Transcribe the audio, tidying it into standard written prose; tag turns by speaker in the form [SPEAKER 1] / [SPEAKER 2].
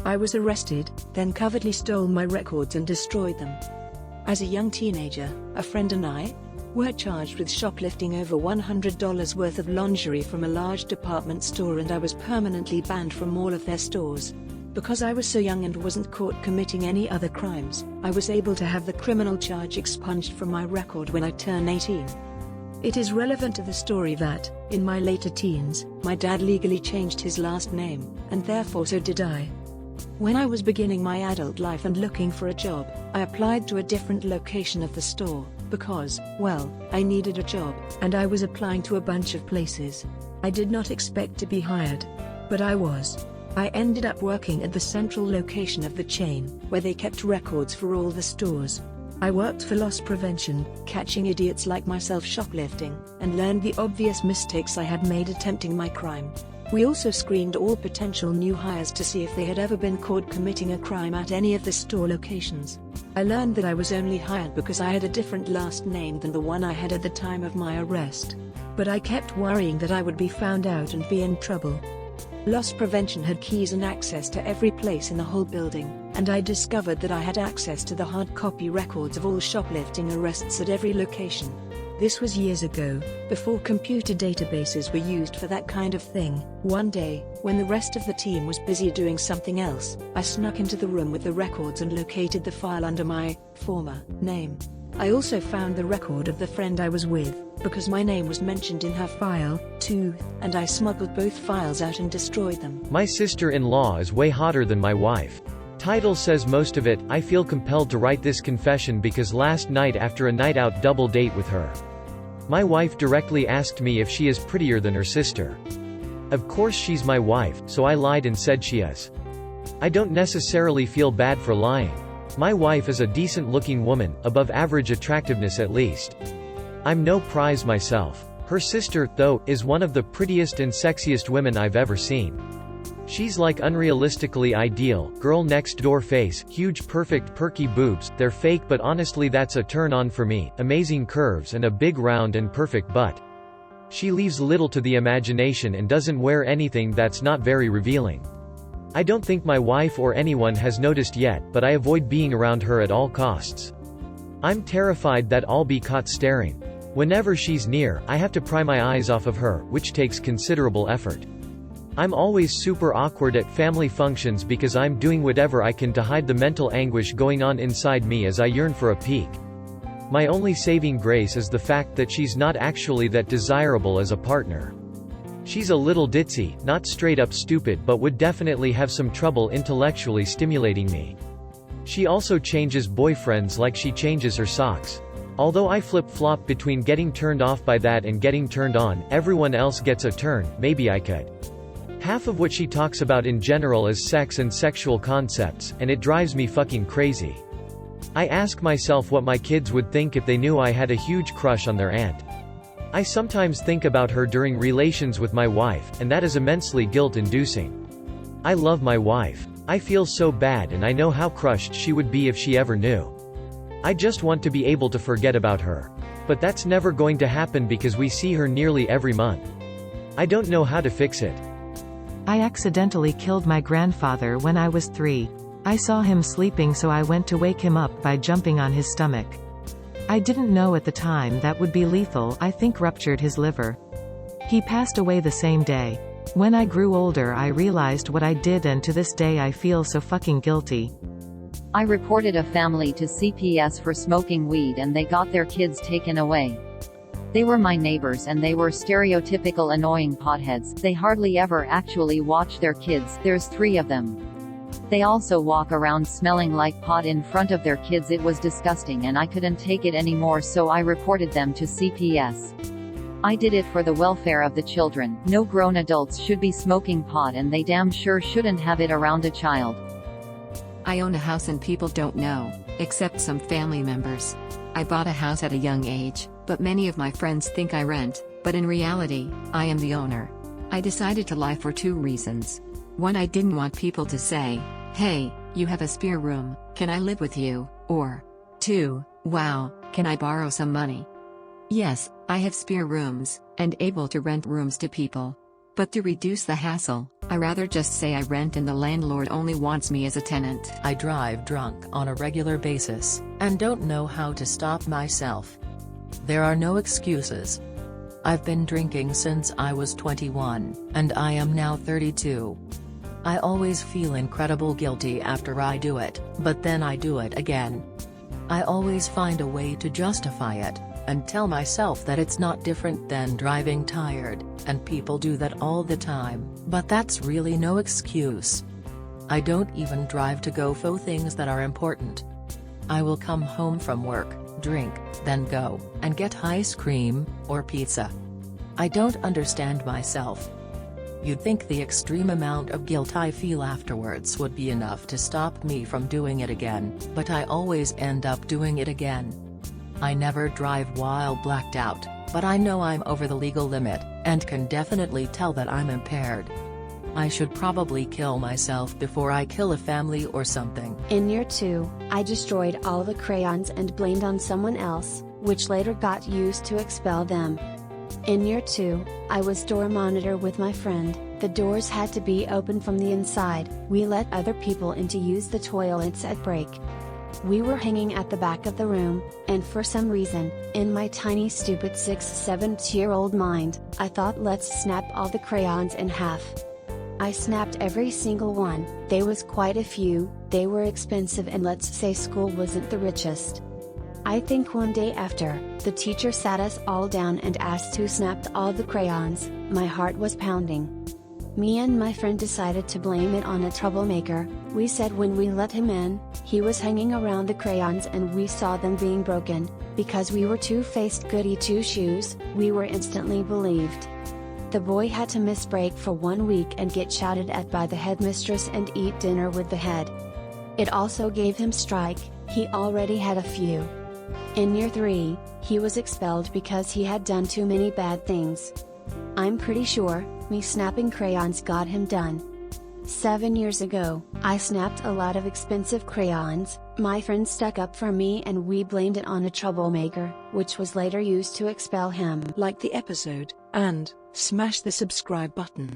[SPEAKER 1] I was arrested, then covertly stole my records and destroyed them. As a young teenager, a friend and I were charged with shoplifting over $100 worth of lingerie from a large department store, and I was permanently banned from all of their stores. Because I was so young and wasn't caught committing any other crimes, I was able to have the criminal charge expunged from my record when I turned 18. It is relevant to the story that, in my later teens, my dad legally changed his last name, and therefore so did I. When I was beginning my adult life and looking for a job, I applied to a different location of the store, because, well, I needed a job, and I was applying to a bunch of places. I did not expect to be hired. But I was. I ended up working at the central location of the chain, where they kept records for all the stores. I worked for loss prevention, catching idiots like myself shoplifting, and learned the obvious mistakes I had made attempting my crime. We also screened all potential new hires to see if they had ever been caught committing a crime at any of the store locations. I learned that I was only hired because I had a different last name than the one I had at the time of my arrest. But I kept worrying that I would be found out and be in trouble. Loss prevention had keys and access to every place in the whole building, and I discovered that I had access to the hard copy records of all shoplifting arrests at every location. This was years ago, before computer databases were used for that kind of thing. One day, when the rest of the team was busy doing something else, I snuck into the room with the records and located the file under my former name. I also found the record of the friend I was with, because my name was mentioned in her file, too, and I smuggled both files out and destroyed them.
[SPEAKER 2] My sister-in-law is way hotter than my wife. Title says most of it. I feel compelled to write this confession because last night after a night out double date with her, my wife directly asked me if she is prettier than her sister. Of course she's my wife, so I lied and said she is. I don't necessarily feel bad for lying. My wife is a decent-looking woman, above average attractiveness at least. I'm no prize myself. Her sister, though, is one of the prettiest and sexiest women I've ever seen. She's like unrealistically ideal, girl next door face, huge perfect perky boobs, they're fake but honestly that's a turn on for me, amazing curves and a big round and perfect butt. She leaves little to the imagination and doesn't wear anything that's not very revealing. I don't think my wife or anyone has noticed yet, but I avoid being around her at all costs. I'm terrified that I'll be caught staring. Whenever she's near, I have to pry my eyes off of her, which takes considerable effort. I'm always super awkward at family functions because I'm doing whatever I can to hide the mental anguish going on inside me as I yearn for a peek. My only saving grace is the fact that she's not actually that desirable as a partner. She's a little ditzy, not straight up stupid, but would definitely have some trouble intellectually stimulating me. She also changes boyfriends like she changes her socks. Although I flip-flop between getting turned off by that and getting turned on, everyone else gets a turn, maybe I could. Half of what she talks about in general is sex and sexual concepts, and it drives me fucking crazy. I ask myself what my kids would think if they knew I had a huge crush on their aunt. I sometimes think about her during relations with my wife, and that is immensely guilt-inducing. I love my wife. I feel so bad and I know how crushed she would be if she ever knew. I just want to be able to forget about her. But that's never going to happen because we see her nearly every month. I don't know how to fix it.
[SPEAKER 3] I accidentally killed my grandfather when I was 3. I saw him sleeping, so I went to wake him up by jumping on his stomach. I didn't know at the time that would be lethal. I think ruptured his liver. He passed away the same day. When I grew older I realized what I did, and to this day I feel so fucking guilty.
[SPEAKER 4] I reported a family to CPS for smoking weed and they got their kids taken away. They were my neighbors and they were stereotypical annoying potheads. They hardly ever actually watch their kids. There's 3 of them. They also walk around smelling like pot in front of their kids. It was disgusting and I couldn't take it anymore, so I reported them to CPS. I did it for the welfare of the children. No grown adults should be smoking pot and they damn sure shouldn't have it around a child.
[SPEAKER 5] I own a house and people don't know, except some family members. I bought a house at a young age, but many of my friends think I rent, but in reality, I am the owner. I decided to lie for 2 reasons. 1, I didn't want people to say, "Hey, you have a spare room, can I live with you?" Or 2, "Wow, can I borrow some money?" Yes, I have spare rooms, and able to rent rooms to people. But to reduce the hassle, I rather just say I rent and the landlord only wants me as a tenant.
[SPEAKER 6] I drive drunk on a regular basis, and don't know how to stop myself. There are no excuses. I've been drinking since I was 21, and I am now 32. I always feel incredible guilty after I do it, but then I do it again. I always find a way to justify it, and tell myself that it's not different than driving tired, and people do that all the time, but that's really no excuse. I don't even drive to go for things that are important. I will come home from work, drink, then go, and get ice cream, or pizza. I don't understand myself. You'd think the extreme amount of guilt I feel afterwards would be enough to stop me from doing it again, but I always end up doing it again. I never drive while blacked out, but I know I'm over the legal limit, and can definitely tell that I'm impaired. I should probably kill myself before I kill a family or something.
[SPEAKER 7] In year 2, I destroyed all the crayons and blamed on someone else, which later got used to expel them. In year 2, I was door monitor with my friend. The doors had to be open from the inside. We let other people in to use the toilets at break. We were hanging at the back of the room, and for some reason, in my tiny stupid 6-7-year-old mind, I thought let's snap all the crayons in half. I snapped every single one. There was quite a few, they were expensive and let's say school wasn't the richest. I think one day after, the teacher sat us all down and asked who snapped all the crayons. My heart was pounding. Me and my friend decided to blame it on a troublemaker. We said when we let him in, he was hanging around the crayons and we saw them being broken. Because we were two-faced goody two-shoes, we were instantly believed. The boy had to miss break for 1 week and get shouted at by the headmistress and eat dinner with the head. It also gave him strike, he already had a few. In year 3, he was expelled because he had done too many bad things. I'm pretty sure, me snapping crayons got him done. 7 years ago, I snapped a lot of expensive crayons. My friend stuck up for me and we blamed it on a troublemaker, which was later used to expel him.
[SPEAKER 1] Like the episode, and smash the subscribe button.